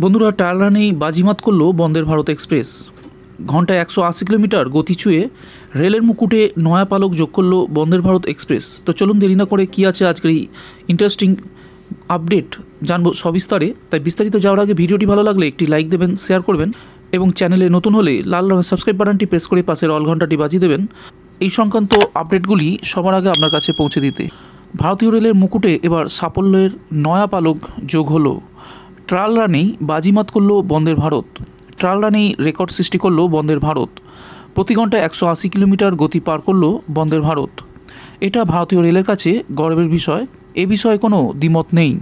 বন্ধুরা, ট্রায়াল রানেই বাজিমাত করল বন্দের ভারত এক্সপ্রেস। ঘন্টায় 180 কিলোমিটার গতি ছুঁয়ে রেলের মুকুটে নয়া পালক যোগ করল বন্দের ভারত এক্সপ্রেস। তো চলুন দেরি না করে কী আছে আজকের এই ইন্টারেস্টিং আপডেট জানবো সবিস্তারে। তাই বিস্তারিত যাওয়ার আগে ভিডিওটি ভালো লাগলে একটি লাইক দেবেন, শেয়ার করবেন এবং চ্যানেলে নতুন হলে লাল রঙের সাবস্ক্রাইব বাটনটি প্রেস করে পাশের অল ঘন্টাটি বাজিয়ে দেবেন এই সংক্রান্ত আপডেটগুলি সবার আগে আপনার কাছে পৌঁছে দিতে। ভারতীয় রেলের মুকুটে এবার সাফল্যের নয়া পালক যোগ হলো। ট্রায়াল রানেই বাজিমাত করল বন্দের ভারত। ট্রায়াল রানেই রেকর্ড সৃষ্টি করল বন্দের ভারত। প্রতি ঘন্টায় 180 কিলোমিটার গতি পার করল বন্দের ভারত। এটা ভারতীয় রেলের কাছে গর্বের বিষয়, এ বিষয়ে কোনো দ্বিমত নেই।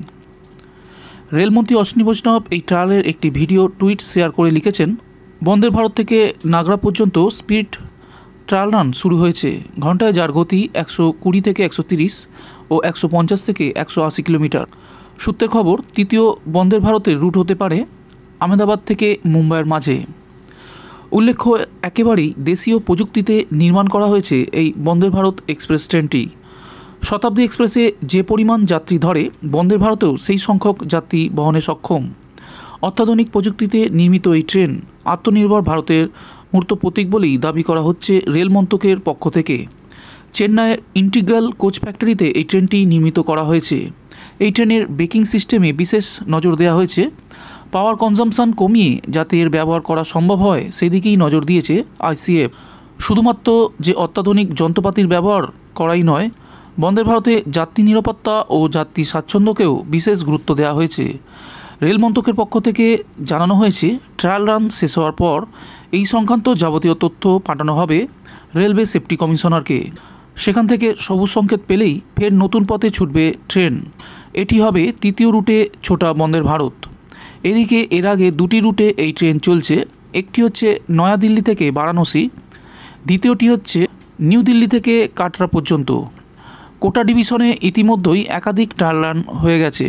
রেলমন্ত্রী অশ্বিনী বৈষ্ণব এই ট্রায়ালের একটি ভিডিও টুইট শেয়ার করে লিখেছেন, বন্দের ভারত থেকে নাগরা পর্যন্ত স্পিড ট্রায়াল রান শুরু হয়েছে। ঘন্টায় যার গতি 120 থেকে 130 ও 150 থেকে 180 কিলোমিটার। সূত্রের খবর, তৃতীয় বন্দের ভারতের রুট হতে পারে আহমেদাবাদ থেকে মুম্বাইয়ের মাঝে। উল্লেখ্য, একেবারেই দেশীয় প্রযুক্তিতে নির্মাণ করা হয়েছে এই বন্দের ভারত এক্সপ্রেস ট্রেনটি। শতাব্দী এক্সপ্রেসে যে পরিমাণ যাত্রী ধরে, বন্দের ভারতেও সেই সংখ্যক যাত্রী বহনে সক্ষম। অত্যাধুনিক প্রযুক্তিতে নির্মিত এই ট্রেন আত্মনির্ভর ভারতের মূর্ত প্রতীক বলেই দাবি করা হচ্ছে রেল মন্ত্রকের পক্ষ থেকে। চেন্নাইয়ের ইন্টিগ্রাল কোচ ফ্যাক্টরিতে এই ট্রেনটি নির্মিত করা হয়েছে। এই ট্রেনের ব্রেকিং সিস্টেমে বিশেষ নজর দেওয়া হয়েছে। পাওয়ার কনজামশন কমিয়ে যাতে এর ব্যবহার করা সম্ভব হয় সেদিকেই নজর দিয়েছে আইসিএফ। শুধুমাত্র যে অত্যাধুনিক যন্ত্রপাতির ব্যবহার করাই নয়, বন্দের ভারতে যাত্রী নিরাপত্তা ও যাত্রী স্বাচ্ছন্দ্যকেও বিশেষ গুরুত্ব দেওয়া হয়েছে। রেল মন্ত্রকের পক্ষ থেকে জানানো হয়েছে, ট্রায়াল রান শেষ হওয়ার পর এই সংক্রান্ত যাবতীয় তথ্য পাঠানো হবে রেলওয়ে সেফটি কমিশনারকে। সেখান থেকে সবুজ সংকেত পেলেই ফের নতুন পথে ছুটবে ট্রেন। এটি হবে তৃতীয় রুটে ছোটা বন্দের ভারত। এদিকে এর আগে দুটি রুটে এই ট্রেন চলছে। একটি হচ্ছে নয়াদিল্লি থেকে বারাণসী, দ্বিতীয়টি হচ্ছে নিউ দিল্লি থেকে কাটরা পর্যন্ত। কোটা ডিভিশনে ইতিমধ্যেই একাধিক ট্রায়াল রান হয়ে গেছে।